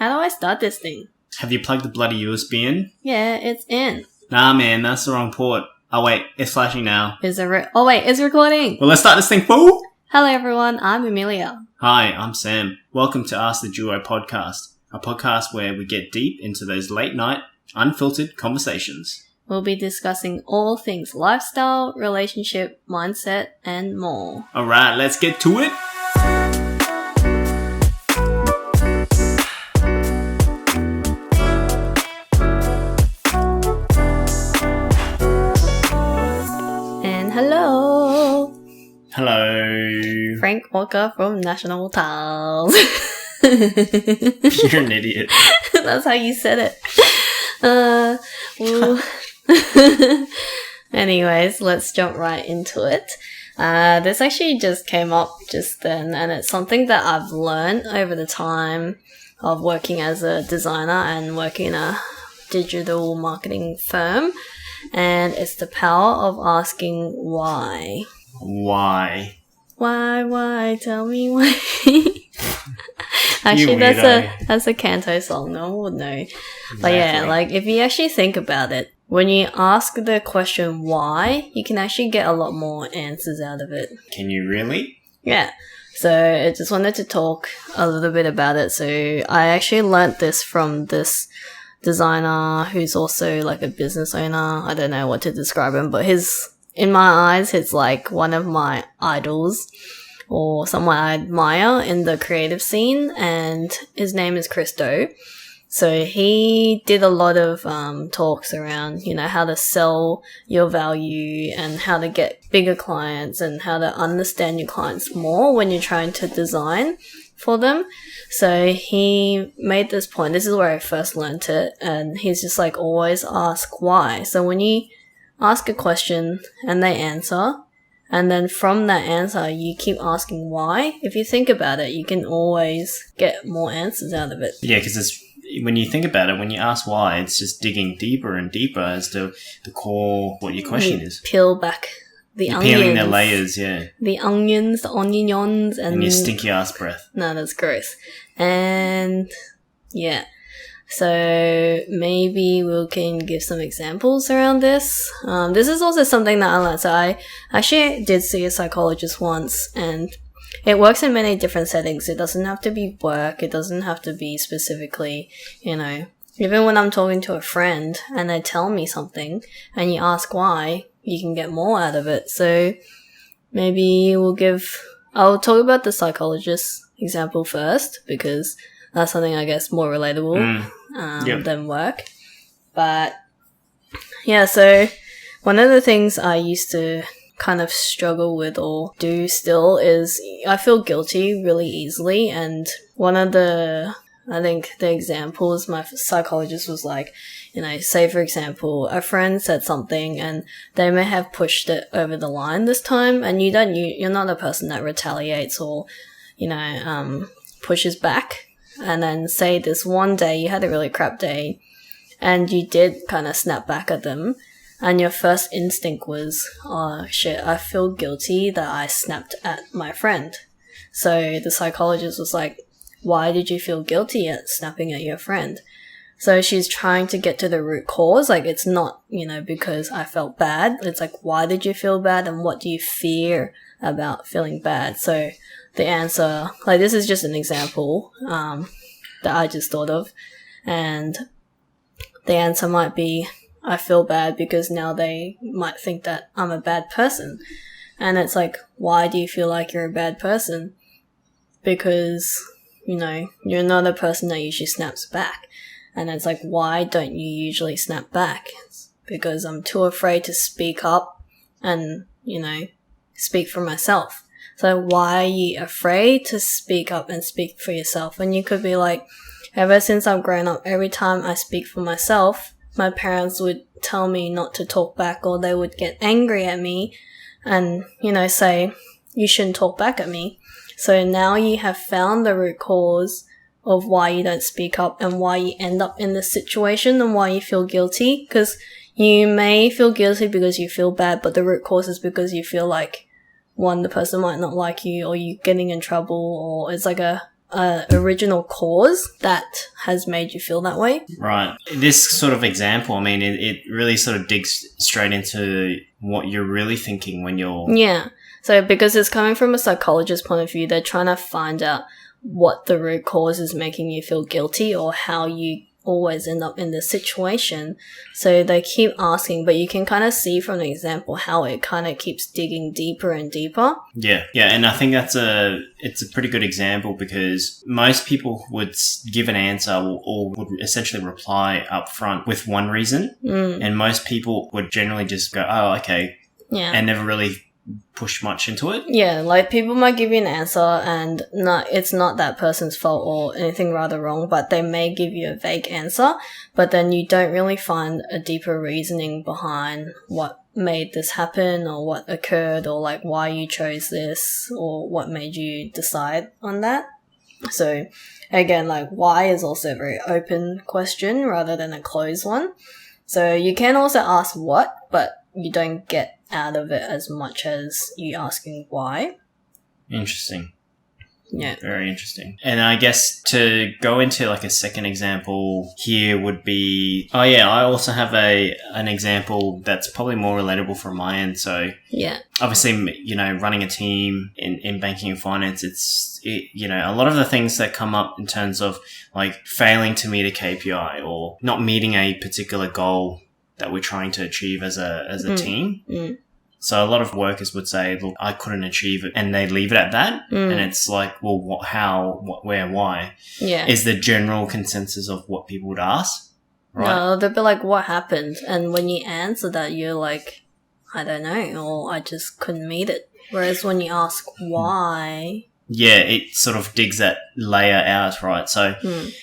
How do I start this thing? Have you plugged the bloody USB in? Yeah, it's in. Nah, man, that's the wrong port. Oh, wait, it's flashing now. Is it it's recording. Well, let's start this thing, fool! Hello, everyone. I'm Amelia. Hi, I'm Sam. Welcome to Ask the Duo podcast, a podcast where we get deep into those late-night, unfiltered conversations. We'll be discussing all things lifestyle, relationship, mindset, and more. All right, let's get to it. And hello. Hello. Frank Walker from National Tiles. You're an idiot. That's how you said it. Well, anyways, let's jump right into it. This actually just came up just then, and it's something that I've learned over the time of working as a designer and working in a digital marketing firm, and it's the power of asking why. Why? Why? Tell me why. Actually, that's a Canto song. No one would know. Exactly. But yeah, like if you actually think about it, when you ask the question why, you can actually get a lot more answers out of it. Can you really? Yeah. So I just wanted to talk a little bit about it. So I actually learnt this from this designer who's also like a business owner. I don't know what to describe him, but in my eyes, he's like one of my idols, or someone I admire in the creative scene, and his name is Chris Do. So he did a lot of talks around, how to sell your value and how to get bigger clients and how to understand your clients more when you're trying to design for them. So he made this point. This is where I first learned it, and he's just like, always ask why. So when you ask a question and they answer, and then from that answer, you keep asking why. If you think about it, you can always get more answers out of it. Yeah, because when you think about it, when you ask why, it's just digging deeper and deeper as to the core, what your question is. Peel back the onions. Peeling the layers, yeah. The onions, the onions. And your stinky ass breath. No, that's gross. And yeah. So maybe we can give some examples around this. This is also something that I learned. So I actually did see a psychologist once, and it works in many different settings. It doesn't have to be work. It doesn't have to be specifically, even when I'm talking to a friend and they tell me something and you ask why, you can get more out of it. So maybe I'll talk about the psychologist example first, because that's something, I guess, more relatable than work. But yeah, so one of the things I used to kind of struggle with or do still is I feel guilty really easily. And one of the examples my psychologist was like, say for example, a friend said something and they may have pushed it over the line this time, and you're not a person that retaliates or, pushes back. And then say this one day you had a really crap day and you did kind of snap back at them, and your first instinct was, oh shit, I feel guilty that I snapped at my friend. So the psychologist was like, why did you feel guilty at snapping at your friend? So she's trying to get to the root cause. Like, it's not, because I felt bad. It's like, why did you feel bad, and what do you fear about feeling bad? So the answer, like, this is just an example that I just thought of, and the answer might be, I feel bad because now they might think that I'm a bad person. And it's like, why do you feel like you're a bad person? Because, you're not a person that usually snaps back. And it's like, why don't you usually snap back? It's because I'm too afraid to speak up and, speak for myself. So why are you afraid to speak up and speak for yourself? And you could be like, ever since I've grown up, every time I speak for myself, my parents would tell me not to talk back, or they would get angry at me and, say, you shouldn't talk back at me. So now you have found the root cause of why you don't speak up and why you end up in this situation and why you feel guilty. Because you may feel guilty because you feel bad, but the root cause is because you feel like, one, the person might not like you, or you're getting in trouble, or it's like a original cause that has made you feel that way. Right. This sort of example, I mean, it really sort of digs straight into what you're really thinking when you're... Yeah. So because it's coming from a psychologist's point of view, they're trying to find out what the root cause is making you feel guilty or how you always end up in this situation. So they keep asking, but you can kind of see from the example how it kind of keeps digging deeper and deeper. Yeah, and I think it's a pretty good example because most people would give an answer or would essentially reply up front with one reason, and most people would generally just go, oh, okay, and never really push much into it. Yeah, like people might give you an answer and it's not that person's fault or anything rather wrong, but they may give you a vague answer, but then you don't really find a deeper reasoning behind what made this happen or what occurred or like why you chose this or what made you decide on that. So again, like why is also a very open question rather than a closed one. So you can also ask what, but you don't get out of it as much as you asking why. Interesting. Yeah. Very interesting. And I guess to go into like a second example here would be, I also have an example that's probably more relatable from my end. So yeah, obviously, running a team in banking and finance, a lot of the things that come up in terms of like failing to meet a KPI or not meeting a particular goal that we're trying to achieve as a team. So a lot of workers would say, look, I couldn't achieve it, and they leave it at that. And it's like, well, what, how, what, where, why? Yeah. Is the general consensus of what people would ask, right? No, they'd be like, what happened? And when you answer that, you're like, I don't know, or I just couldn't meet it. Whereas when you ask why... Yeah, it sort of digs that layer out, right? So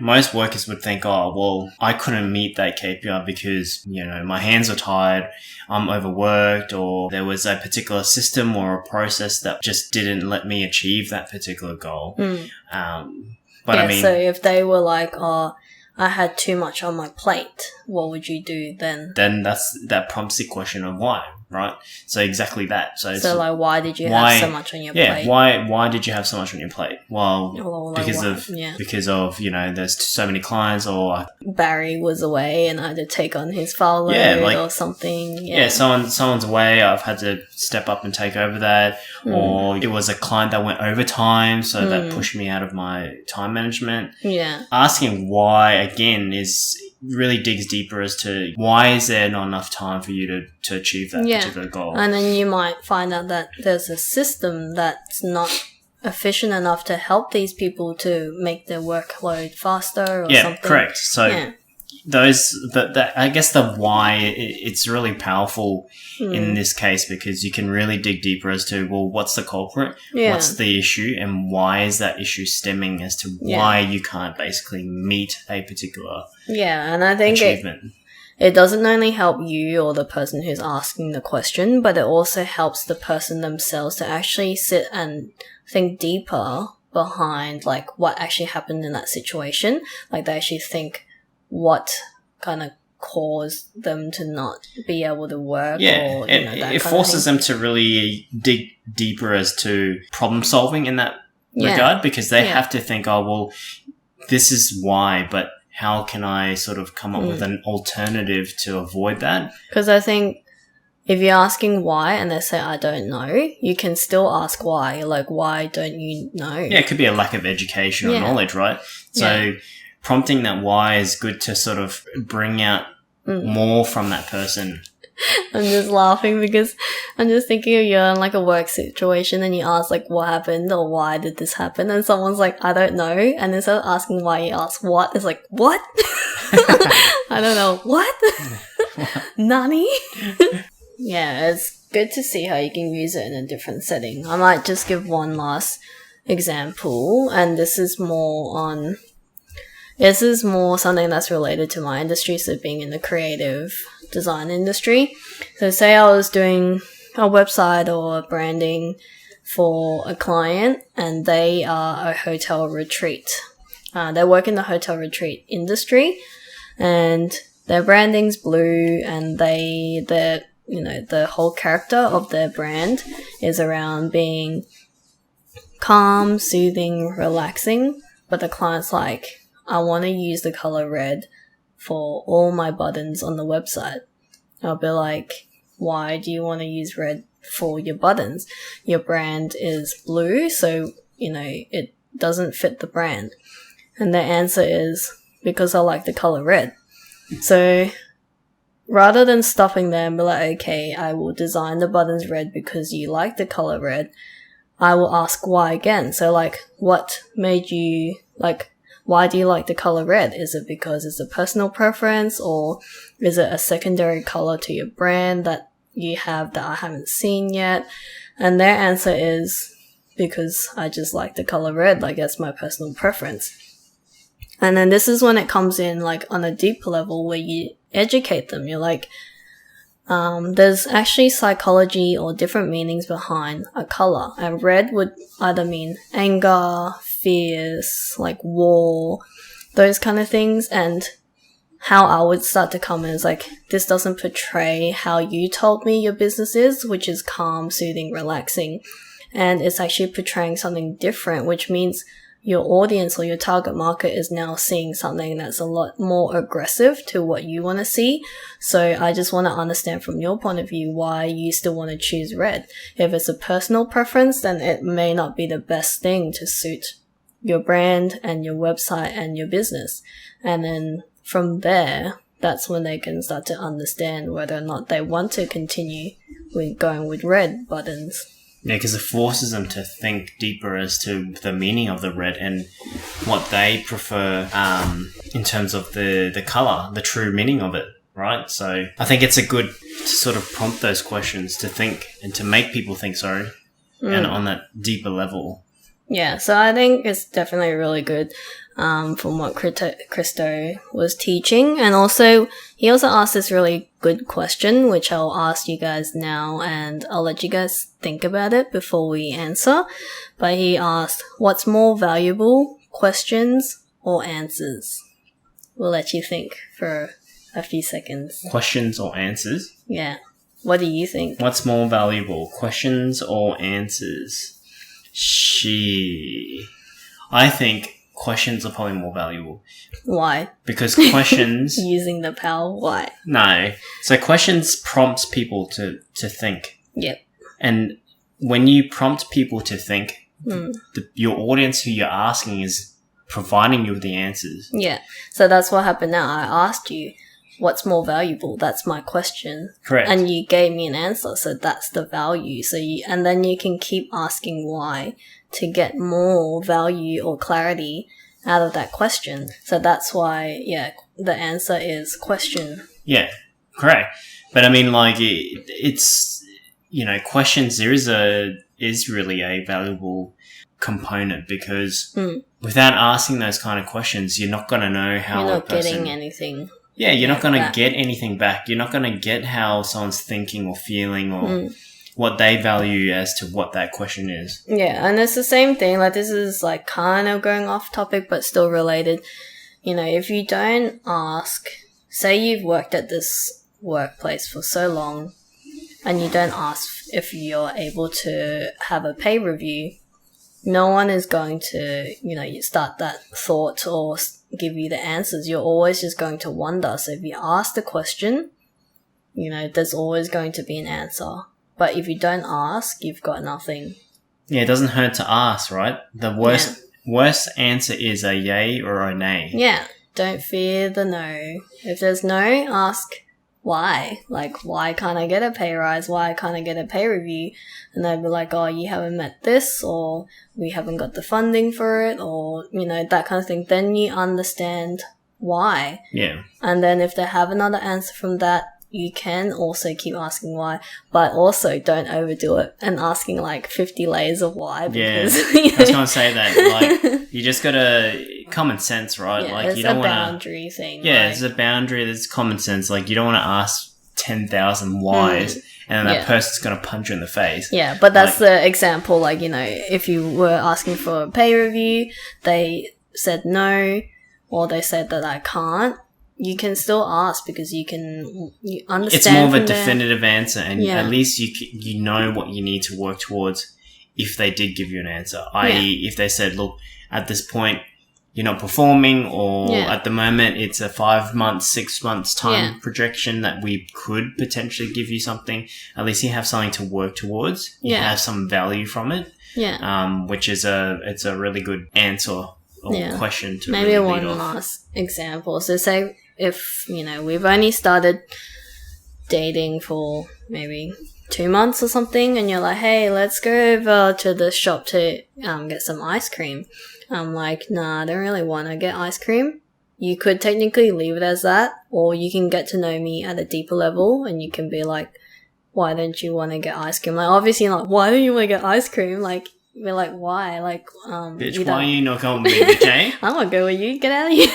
most workers would think, oh, well, I couldn't meet that KPI because, my hands are tired, I'm overworked, or there was a particular system or a process that just didn't let me achieve that particular goal. But I mean... So if they were like, oh, I had too much on my plate, what would you do then? Then that prompts the question of why, right? So exactly that. So like, why did you have so much on your plate? Yeah, why did you have so much on your plate? Well, like because of there's so many clients, or Barry was away and I had to take on his file load or something. Yeah, someone's away, I've had to step up and take over that, or it was a client that went overtime, so that pushed me out of my time management. Yeah, asking why again really digs deeper as to why is there not enough time for you to achieve that particular goal. And then you might find out that there's a system that's not efficient enough to help these people to make their workload faster or something. Yeah, correct. So I guess the why, it's really powerful in this case because you can really dig deeper as to, well, what's the culprit? What's the issue? And why is that issue stemming as to why you can't basically meet a particular and I think achievement? It doesn't only help you or the person who's asking the question, but it also helps the person themselves to actually sit and think deeper behind like what actually happened in that situation. Like they actually think what kind of caused them to not be able to work. Yeah, it forces them to really dig deeper as to problem solving in that regard because they have to think, oh, well, this is why, but how can I sort of come up with an alternative to avoid that? Because I think if you're asking why and they say, I don't know, you can still ask why. You're like, why don't you know? Yeah, it could be a lack of education or knowledge, right? So prompting that why is good to sort of bring out more from that person. I'm just laughing because I'm just thinking of you're in like a work situation and you ask like what happened or why did this happen, and someone's like, I don't know, and instead of asking why, you ask what. It's like, what? I don't know. What? Nani? Yeah, it's good to see how you can use it in a different setting. I might just give one last example, and this is more something that's related to my industry, so being in the creative design industry. So say I was doing a website or branding for a client and they are a hotel retreat. They work in the hotel retreat industry and their branding's blue and the whole character of their brand is around being calm, soothing, relaxing. but the client's like, I want to use the color red for all my buttons on the website. I'll be like, why do you want to use red for your buttons? Your brand is blue, so, it doesn't fit the brand. And the answer is, because I like the color red. So rather than stopping there and be like, okay, I will design the buttons red because you like the color red, I will ask why again. So like, what made you, like, why do you like the color red? Is it because it's a personal preference, or is it a secondary color to your brand that you have that I haven't seen yet? And their answer is, because I just like the color red, like that's my personal preference. And then this is when it comes in like on a deeper level where you educate them. You're like, there's actually psychology or different meanings behind a color. And red would either mean anger, fears, like war, those kind of things. And how I would start to come in is like, this doesn't portray how you told me your business is, which is calm, soothing, relaxing. And it's actually portraying something different, which means your audience or your target market is now seeing something that's a lot more aggressive to what you want to see. So I just want to understand from your point of view why you still want to choose red. If it's a personal preference, then it may not be the best thing to suit your brand and your website and your business. And then from there, that's when they can start to understand whether or not they want to continue with going with red buttons. Yeah, because it forces them to think deeper as to the meaning of the red and what they prefer in terms of the colour, the true meaning of it, right? So I think it's a good to sort of prompt those questions to think and to make people think, and on that deeper level. Yeah, so I think it's definitely really good from what Christo was teaching. And also, he also asked this really good question, which I'll ask you guys now, and I'll let you guys think about it before we answer. But he asked, what's more valuable, questions or answers? We'll let you think for a few seconds. Questions or answers? Yeah. What do you think? What's more valuable, questions or answers? I think questions are probably more valuable. Why? Because questions... Using the power, why? No. So questions prompts people to think. Yep. And when you prompt people to think, your audience who you're asking is providing you with the answers. Yeah. So that's what happened now. I asked you, what's more valuable? That's my question. Correct. And you gave me an answer, so that's the value. And then you can keep asking why to get more value or clarity out of that question. So that's why, the answer is question. Yeah, correct. But I mean, like, it's, questions, is really a valuable component because without asking those kind of questions, you're not going to know how you're not getting anything. Yeah, you're not going to get anything back. You're not going to get how someone's thinking or feeling or what they value as to what that question is. Yeah, and it's the same thing. Like, this is like kind of going off topic, but still related. If you don't ask, say you've worked at this workplace for so long and you don't ask if you're able to have a pay review, no one is going to, start that thought or give you the answers. You're always just going to wonder. So if you ask the question, there's always going to be an answer. But if you don't ask, you've got nothing. Yeah, it doesn't hurt to ask, right? The worst answer is a yay or a nay. Yeah, don't fear the no. If there's no, ask why. Like, why can't I get a pay rise? Why can't I get a pay review? And they'll be like, oh, you haven't met this, or we haven't got the funding for it, or, that kind of thing. Then you understand why. Yeah. And then if they have another answer from that, you can also keep asking why, but also don't overdo it and asking like 50 layers of why. Because, I was going to say that. Like, you just got to common sense, right? Yeah, like, it's you don't a want boundary thing. Yeah, it's a boundary. There's common sense. Like, you don't want to ask 10,000 whys and then that person's going to punch you in the face. Yeah, but that's the example. Like, if you were asking for a pay review, they said no, or they said that I can't. You can still ask because you understand. It's more of a definitive answer, and at least you know what you need to work towards if they did give you an answer. I.e., if they said, look, at this point, you're not performing, or Yeah. at the moment it's a 5 months, 6 months time projection that we could potentially give you something, at least you have something to work towards. You have some value from it. Yeah. Which is it's a really good answer or question to Maybe really one lead off. last example. So say if, we've only started dating for maybe 2 months or something, and you're like, hey, let's go over to the shop to get some ice cream. I'm like, nah, I don't really want to get ice cream. You could technically leave it as that, or you can get to know me at a deeper level, and you can be like, why don't you want to get ice cream? Like, obviously, like, why don't you want to get ice cream? Like, we're like, why? Like, bitch, why are you not going with me, bitch, eh? I'm not go with you. Get out of here.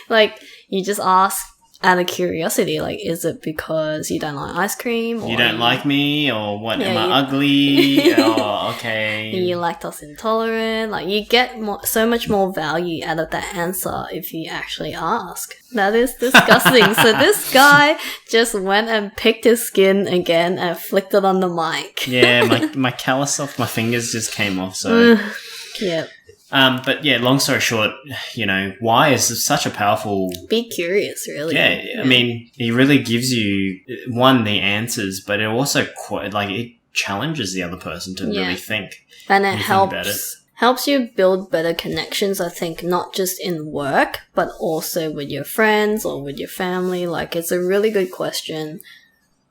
Like, you just ask out of curiosity, like, is it because you don't like ice cream? Or you don't like me, or what? Am I ugly? Oh, okay. Are you lactose intolerant? Like, you get so much more value out of that answer if you actually ask. That is disgusting. So this guy just went and picked his skin again and flicked it on the mic. Yeah, my callus off my fingers just came off, so... Yep. But yeah, long story short, why is such a powerful... Be curious, really. Yeah, I mean, it really gives you, one, the answers, but it also, it challenges the other person to really think. And it helps you build better connections, I think, not just in work, but also with your friends or with your family. Like, it's a really good question.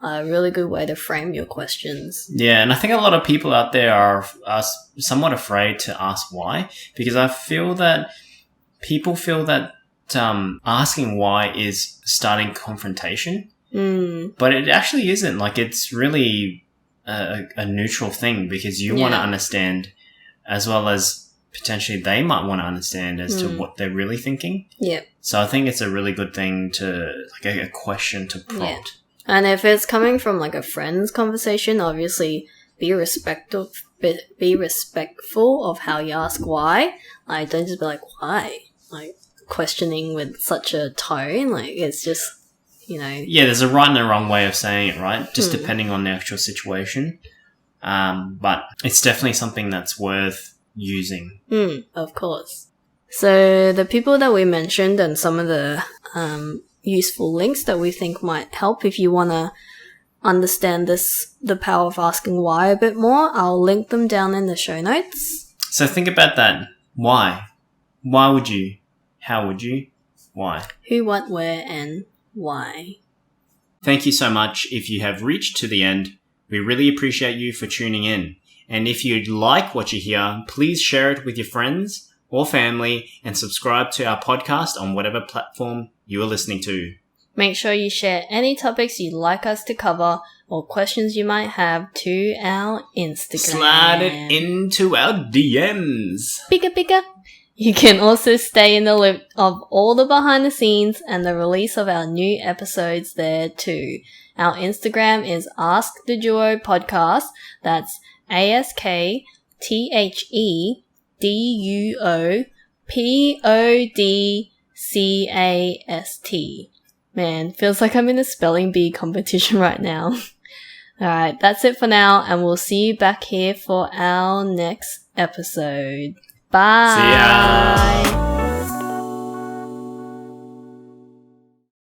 A really good way to frame your questions. Yeah, and I think a lot of people out there are somewhat afraid to ask why, because I feel that people feel that asking why is starting confrontation, but it actually isn't. Like, it's really a neutral thing, because you want to understand, as well as potentially they might want to understand as to what they're really thinking. Yeah. So I think it's a really good thing to, like, a question to prompt. Yeah. And if it's coming from, like, a friend's conversation, obviously be respectful of how you ask why. Like, don't just be like, why? Like, questioning with such a tone. Like, it's just, Yeah, there's a right and a wrong way of saying it, right? Just depending on the actual situation. But it's definitely something that's worth using. Of course. So the people that we mentioned and some of the useful links that we think might help if you want to understand the power of asking why a bit more, I'll link them down in the show notes. So think about that. Why? Why would you? How would you? Why? Who, what, where, and why. Thank you so much if you have reached to the end. We really appreciate you for tuning in. And if you like what you hear, please share it with your friends or family and subscribe to our podcast on whatever platform you are listening to. Make sure you share any topics you'd like us to cover or questions you might have to our Instagram. Slide it into our DMs. Pika. You can also stay in the loop of all the behind the scenes and the release of our new episodes there too. Our Instagram is Ask the Duo Podcast. That's AskTheDuoPodcast. Man, feels like I'm in a spelling bee competition right now. Alright, that's it for now, and we'll see you back here for our next episode. Bye! See ya!